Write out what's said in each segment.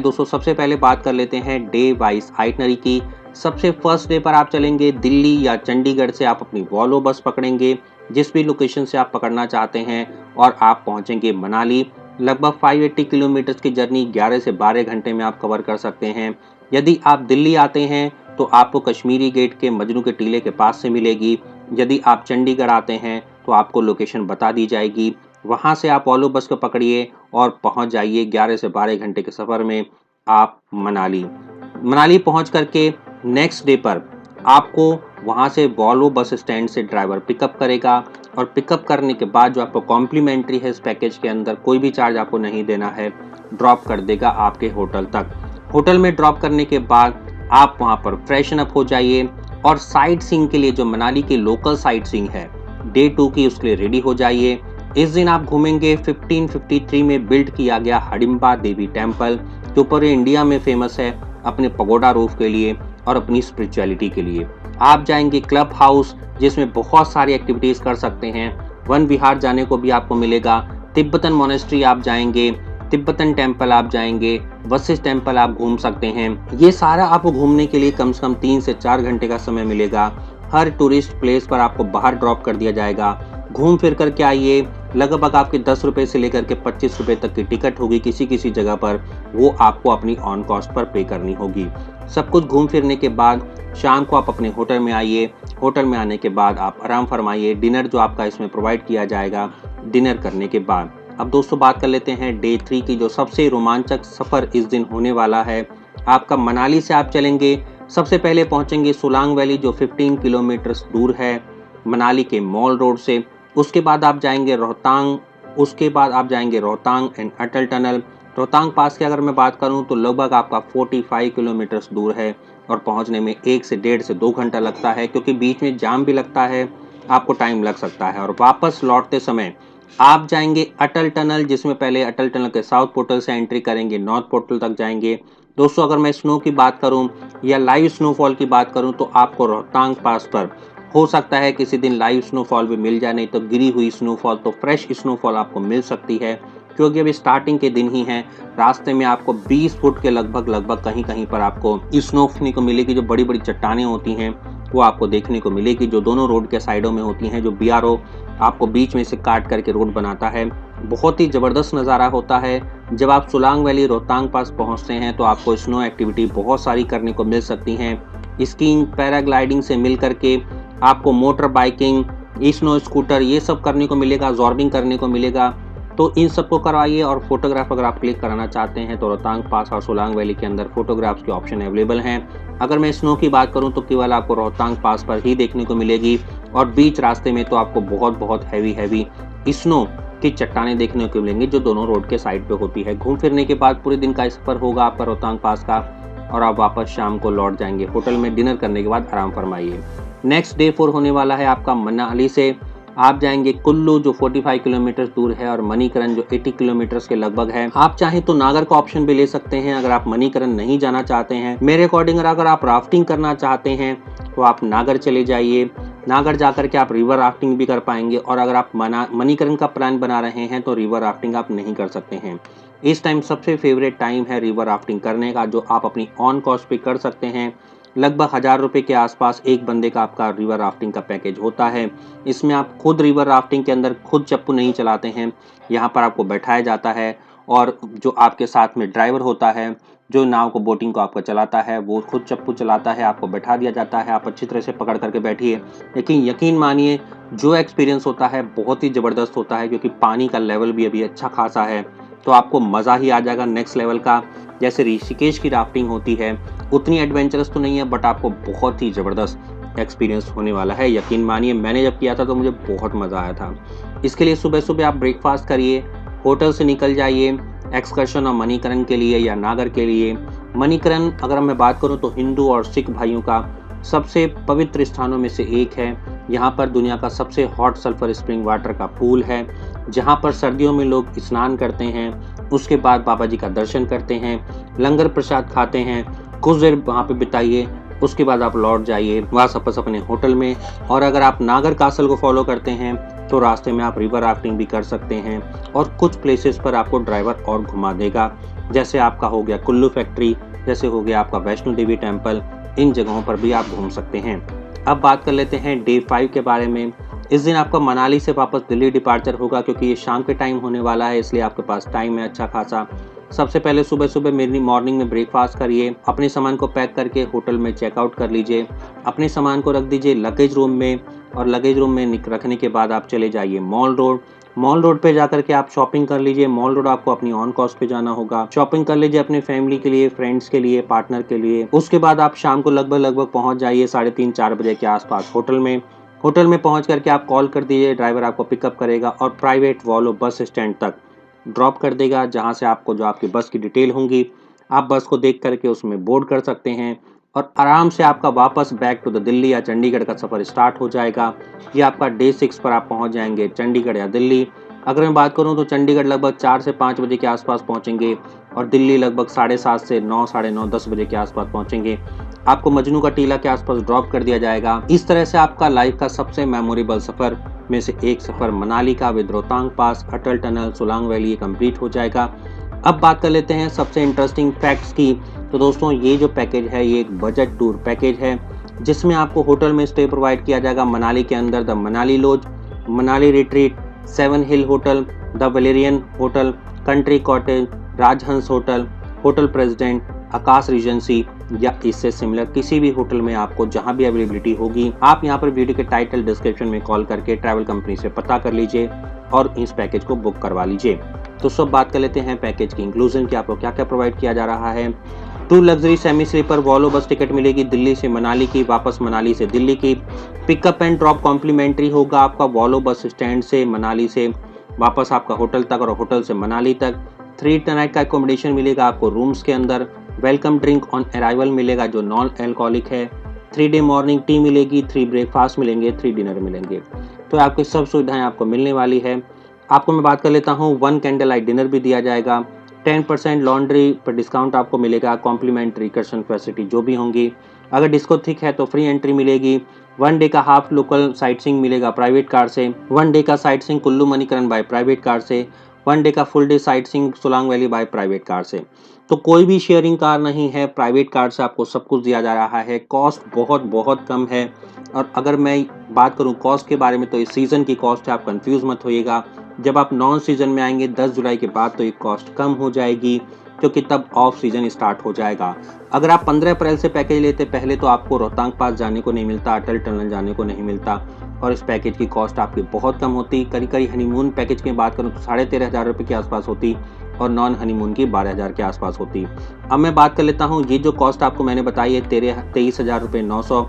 दोस्तों सबसे पहले बात कर लेते हैं डे वाइज आइटनरी की। सबसे फर्स्ट डे पर आप चलेंगे दिल्ली या चंडीगढ़ से आप अपनी वॉल्वो बस पकड़ेंगे, जिस भी लोकेशन से आप पकड़ना चाहते हैं, और आप पहुंचेंगे मनाली। लगभग 580 किलोमीटर्स की जर्नी 11 से 12 घंटे में आप कवर कर सकते हैं। यदि आप दिल्ली आते हैं तो आपको कश्मीरी गेट के मजनू के टीले के पास से मिलेगी। यदि आप चंडीगढ़ आते हैं तो आपको लोकेशन बता दी जाएगी। वहां से आप वॉल्वो बस को पकड़िए और पहुंच जाइए 11 से 12 घंटे के सफ़र में आप मनाली। मनाली पहुंच करके नेक्स्ट डे पर आपको वहां से वॉल्वो बस स्टैंड से ड्राइवर पिकअप करेगा, और पिकअप करने के बाद जो आपको कॉम्प्लीमेंट्री है इस पैकेज के अंदर, कोई भी चार्ज आपको नहीं देना है, ड्रॉप कर देगा आपके होटल तक। होटल में ड्रॉप करने के बाद आप वहां पर फ्रेशन अप हो जाइए और साइट सीइंग के लिए जो मनाली की लोकल साइट सीइंग है डे 2 की, उसके लिए रेडी हो जाइए। इस दिन आप घूमेंगे 1553 में बिल्ड किया गया हडिम्बा देवी टेम्पल, जो पूरे इंडिया में फेमस है अपने पगोडा रूफ के लिए और अपनी स्पिरिचुअलिटी के लिए। आप जाएंगे क्लब हाउस, जिसमें बहुत सारी एक्टिविटीज कर सकते हैं। वन विहार जाने को भी आपको मिलेगा। तिब्बतन मोनेस्ट्री आप जाएंगे, तिब्बतन टेम्पल आप जाएंगे, वशिष्ठ टेम्पल आप घूम सकते हैं। ये सारा आपको घूमने के लिए कम से कम 3 से 4 घंटे का समय मिलेगा। हर टूरिस्ट प्लेस पर आपको बाहर ड्रॉप कर दिया जाएगा। घूम फिर करके आइए। लगभग आपके 10 रुपए से लेकर के 25 रुपए तक की टिकट होगी किसी किसी जगह पर, वो आपको अपनी ऑन कॉस्ट पर पे करनी होगी। सब कुछ घूम फिरने के बाद शाम को आप अपने होटल में आइए। होटल में आने के बाद आप आराम फरमाइए। डिनर जो आपका इसमें प्रोवाइड किया जाएगा डिनर करने के बाद। अब दोस्तों बात कर लेते हैं डे 3 की, जो सबसे रोमांचक सफ़र इस दिन होने वाला है आपका। मनाली से आप चलेंगे, सबसे पहले पहुंचेंगे सोलांग वैली, जो 15 किलोमीटर दूर है मनाली के मॉल रोड से। उसके बाद आप जाएंगे Rohtang and Atal tunnel. Rohtang pass की अगर मैं बात करूं तो लगभग आपका 45 किलोमीटर दूर है, और पहुंचने में 1 से 1.5 से 2 घंटा लगता है, क्योंकि बीच में जाम भी लगता है, आपको टाइम लग सकता है। और वापस लौटते समय आप जाएंगे अटल टनल, जिसमें पहले अटल टनल के साउथ पोर्टल से एंट्री करेंगे, नॉर्थ पोर्टल तक जाएंगे। दोस्तों अगर मैं स्नो की बात करूं या लाइव स्नोफॉल की बात करूं तो आपको रोहतांग पास पर हो सकता है किसी दिन लाइव स्नोफॉल भी मिल जाए, नहीं तो गिरी हुई स्नोफॉल, तो फ्रेश स्नोफॉल आपको मिल सकती है, क्योंकि अभी स्टार्टिंग के दिन ही हैं। रास्ते में आपको 20 फुट के लगभग कहीं कहीं पर आपको स्नो देखने को मिलेगी। जो बड़ी बड़ी चट्टानें होती हैं वो आपको देखने को मिलेगी, जो दोनों रोड के साइडों में होती हैं, जो बीआरओ आपको बीच में से काट करके रोड बनाता है। बहुत ही ज़बरदस्त नज़ारा होता है। जब आप सोलांग वैली रोहतांग पास पहुंचते हैं तो आपको स्नो एक्टिविटी बहुत सारी करने को मिल सकती हैं। स्कीइंग, पैराग्लाइडिंग से मिल करके आपको मोटर बाइकिंग, स्नो स्कूटर, ये सब करने को मिलेगा, जॉर्बिंग करने को मिलेगा। तो इन सबको करवाइए। और फोटोग्राफ अगर आप क्लिक कराना चाहते हैं तो रोहतांग पास और सोलांग वैली के अंदर फोटोग्राफ्स के ऑप्शन अवेलेबल हैं। अगर मैं स्नो की बात करूं तो केवल आपको रोहतांग पास पर ही देखने को मिलेगी, और बीच रास्ते में तो आपको बहुत हैवी स्नो की चट्टानें देखने को मिलेंगी, जो दोनों रोड के साइड पे होती है। घूम फिरने के बाद पूरे दिन का सफर होगा आपका रोहतांग पास का, और आप वापस शाम को लौट जाएंगे होटल में। डिनर करने के बाद आराम फरमाइए। नेक्स्ट डे 4 होने वाला है आपका। मनाली से आप जाएंगे कुल्लू, जो 45 किलोमीटर दूर है, और मणिकरण, जो 80 किलोमीटर के लगभग है। आप चाहें तो नागर का ऑप्शन भी ले सकते हैं अगर आप मणिकरण नहीं जाना चाहते हैं। मेरे अकॉर्डिंग अगर आप राफ्टिंग करना चाहते हैं तो आप नागर चले जाइए। नागर जाकर के आप रिवर राफ्टिंग भी कर पाएंगे। और अगर आप मणिकरण का प्लान बना रहे हैं तो रिवर राफ्टिंग आप नहीं कर सकते हैं। इस टाइम सबसे फेवरेट टाइम है रिवर राफ्टिंग करने का, जो आप अपनी ऑन कॉस्ट पे कर सकते हैं। लगभग 1000 रुपये के आसपास एक बंदे का आपका रिवर राफ्टिंग का पैकेज होता है। इसमें आप खुद रिवर राफ्टिंग के अंदर खुद चप्पू नहीं चलाते हैं, यहाँ पर आपको बैठाया जाता है, और जो आपके साथ में ड्राइवर होता है, जो नाव को, बोटिंग को आपका चलाता है, वो खुद चप्पू चलाता है, आपको बैठा दिया जाता है, आप अच्छी तरह से पकड़ करके बैठिए। लेकिन यकीन मानिए जो एक्सपीरियंस होता है बहुत ही ज़बरदस्त होता है, क्योंकि पानी का लेवल भी अभी अच्छा खासा है, तो आपको मज़ा ही आ जाएगा नेक्स्ट लेवल का। जैसे ऋषिकेश की राफ्टिंग होती है उतनी एडवेंचरस तो नहीं है, बट आपको बहुत ही ज़बरदस्त एक्सपीरियंस होने वाला है। यकीन मानिए मैंने जब किया था तो मुझे बहुत मज़ा आया था। इसके लिए सुबह सुबह आप ब्रेकफास्ट करिए, होटल से निकल जाइए एक्सकर्शन और मणिकरण के लिए या नागर के लिए। मणिकरण अगर मैं बात करूं तो हिंदू और सिख भाइयों का सबसे पवित्र स्थानों में से एक है। यहाँ पर दुनिया का सबसे हॉट सल्फर स्प्रिंग वाटर का पूल है, जहाँ पर सर्दियों में लोग स्नान करते हैं, उसके बाद बाबा जी का दर्शन करते हैं, लंगर प्रसाद खाते हैं, कुछ देर वहाँ पे बिताइए, उसके बाद आप लौट जाइए वापस अपने होटल में। और अगर आप नागर कासल को फॉलो करते हैं तो रास्ते में आप रिवर राफ्टिंग भी कर सकते हैं और कुछ प्लेसेस पर आपको ड्राइवर और घुमा देगा, जैसे आपका हो गया कुल्लू फैक्ट्री, जैसे हो गया आपका वैष्णो देवी टेम्पल। इन जगहों पर भी आप घूम सकते हैं। अब बात कर लेते हैं डे 5 के बारे में। इस दिन आपका मनाली से वापस दिल्ली डिपार्चर होगा, क्योंकि ये शाम के टाइम होने वाला है, इसलिए आपके पास टाइम है अच्छा खासा। सबसे पहले सुबह सुबह मॉर्निंग में ब्रेकफास्ट करिए, अपने सामान को पैक करके होटल में चेकआउट कर लीजिए, अपने सामान को रख दीजिए लगेज रूम में, और लगेज रूम में रखने के बाद आप चले जाइए मॉल रोड। मॉल रोड पे जाकर के आप शॉपिंग कर लीजिए। मॉल रोड आपको अपनी ऑन कॉस्ट पे जाना होगा। शॉपिंग कर लीजिए अपने फैमिली के लिए, फ्रेंड्स के लिए, पार्टनर के लिए। उसके बाद आप शाम को लगभग पहुंच जाइए 3:30-4 बजे के आसपास होटल में। होटल में पहुंच करके आप कॉल कर दीजिए, ड्राइवर आपको पिकअप करेगा और प्राइवेट वॉल्वो बस स्टैंड तक ड्रॉप कर देगा, जहां से आपको जो आपकी बस की डिटेल होंगी आप बस को देख करके उसमें बोर्ड कर सकते हैं और आराम से आपका वापस बैक टू द दिल्ली या चंडीगढ़ का सफ़र स्टार्ट हो जाएगा। ये आपका डे 6 पर आप पहुंच जाएंगे चंडीगढ़ या दिल्ली। अगर मैं बात करूं तो चंडीगढ़ लगभग 4 से 5 बजे के आसपास पहुंचेंगे और दिल्ली लगभग 7:30 से 9, साढ़े 9, 10 बजे के आसपास पहुंचेंगे। आपको मजनू का टीला के आसपास ड्रॉप कर दिया जाएगा। इस तरह से आपका लाइफ का सबसे मेमोरेबल सफ़र में से एक सफ़र मनाली का with Rohtang pass, Atal tunnel, Solang valley complete हो जाएगा। अब बात कर लेते हैं सबसे इंटरेस्टिंग फैक्ट्स की। तो दोस्तों, ये जो पैकेज है ये एक बजट टूर पैकेज है, जिसमें आपको होटल में स्टे प्रोवाइड किया जाएगा मनाली के अंदर। The Manali lodge, Manali retreat, 7 hill hotel, the valerian hotel, country cottage, Rajhans hotel, hotel president, Aakash regency या इससे सिमिलर किसी भी होटल में आपको जहां भी अवेलेबिलिटी होगी, आप यहां पर वीडियो के टाइटल डिस्क्रिप्शन में कॉल करके ट्रैवल कंपनी से पता कर लीजिए और इस पैकेज को बुक करवा लीजिए। तो सब बात कर लेते हैं पैकेज की इंक्लूजन की, आपको क्या क्या प्रोवाइड किया जा रहा है। 2 luxury semi sleeper Volvo bus ticket मिलेगी दिल्ली से मनाली की, वापस मनाली से दिल्ली की। पिकअप एंड ड्रॉप कॉम्प्लीमेंट्री होगा आपका वॉल्वो बस स्टैंड से मनाली से वापस आपका होटल तक और होटल से मनाली तक। 3 नाइट का एकोमोडेशन मिलेगा आपको रूम्स के अंदर। वेलकम ड्रिंक ऑन अराइवल मिलेगा जो नॉन अल्कोहलिक है। 3 डे मॉर्निंग टी मिलेगी, 3 ब्रेकफास्ट मिलेंगे, 3 डिनर मिलेंगे। तो आपकी सब सुविधाएं आपको मिलने वाली है। आपको मैं बात कर लेता हूँ, 1 कैंडल लाइट डिनर भी दिया जाएगा। 10% लॉन्ड्री पर डिस्काउंट आपको मिलेगा, कॉम्प्लीमेंट्री कर्शन फैसिलिटी जो भी होंगी। अगर डिस्को थिक है तो फ्री एंट्री मिलेगी। 1 डे का हाफ लोकल साइट सीइंग मिलेगा प्राइवेट कार से। 1 डे का sight seeing Kullu Manikaran by private car से। 1 डे का full day sight seeing Solang valley by private car से। तो कोई भी शेयरिंग कार नहीं है, प्राइवेट कार से आपको सब कुछ दिया जा रहा है। कॉस्ट बहुत बहुत कम है। और अगर मैं बात करूं कॉस्ट के बारे में तो इस सीज़न की कॉस्ट है, आप कंफ्यूज मत होइएगा। जब आप नॉन सीजन में आएंगे 10 जुलाई के बाद तो ये कॉस्ट कम हो जाएगी, क्योंकि तब ऑफ सीजन स्टार्ट हो जाएगा। अगर आप 15 अप्रैल से पैकेज लेते पहले तो आपको रोहतांग पास जाने को नहीं मिलता, अटल टनल जाने को नहीं मिलता और इस पैकेज की कॉस्ट आपकी बहुत कम होती। करीब करीब हनीमून पैकेज की बात करूँ तो 13,500 रुपये के आसपास होती और नॉन हनीमून की 12,000 के आसपास होती। अब मैं बात कर लेता हूँ, ये जो कॉस्ट आपको मैंने बताई है 23,000 रुपये 900,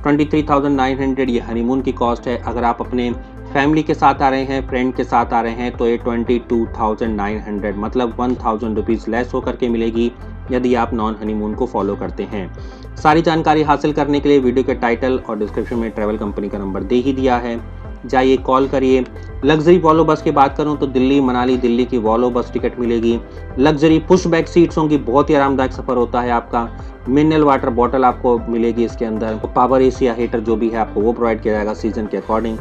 23,900 ये हनीमून की कॉस्ट है। अगर आप अपने फैमिली के साथ आ रहे हैं, फ्रेंड के साथ आ रहे हैं तो ये 22,900 मतलब 1,000 रुपीज़ लेस होकर के मिलेगी यदि आप नॉन हनीमून को फॉलो करते हैं। सारी जानकारी हासिल करने के लिए वीडियो के टाइटल और डिस्क्रिप्शन में ट्रैवल कंपनी का नंबर दे ही दिया है, जाइए कॉल करिए। लग्जरी वॉल्वो बस की बात करूं तो दिल्ली मनाली दिल्ली की वॉल्वो बस टिकट मिलेगी। लग्जरी पुश बैक सीट्स होंगी, बहुत ही आरामदायक सफर होता है आपका। मिनरल वाटर बॉटल आपको मिलेगी इसके अंदर। पावर एसी या हीटर जो भी है आपको वो प्रोवाइड किया जाएगा सीजन के अकॉर्डिंग।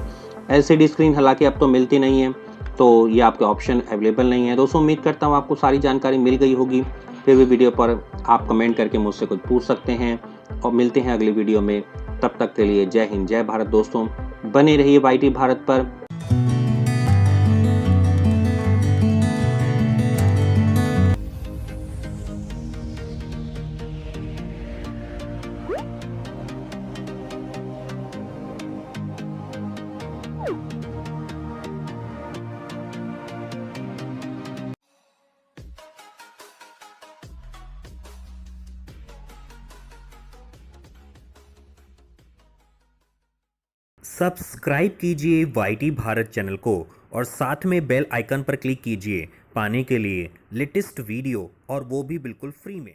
एलसीडी स्क्रीन हालांकि अब तो मिलती नहीं है, तो ये आपके ऑप्शन अवेलेबल नहीं है। दोस्तों, उम्मीद करता हूँ आपको सारी जानकारी मिल गई होगी। फिर भी वीडियो पर आप कमेंट करके मुझसे कुछ पूछ सकते हैं और मिलते हैं अगली वीडियो में। तब तक के लिए जय हिंद जय भारत दोस्तों, बने रहिए वाईटी भारत पर। सब्सक्राइब कीजिए वाईटी भारत चैनल को और साथ में बेल आइकन पर क्लिक कीजिए पाने के लिए लेटेस्ट वीडियो, और वो भी बिल्कुल फ्री में।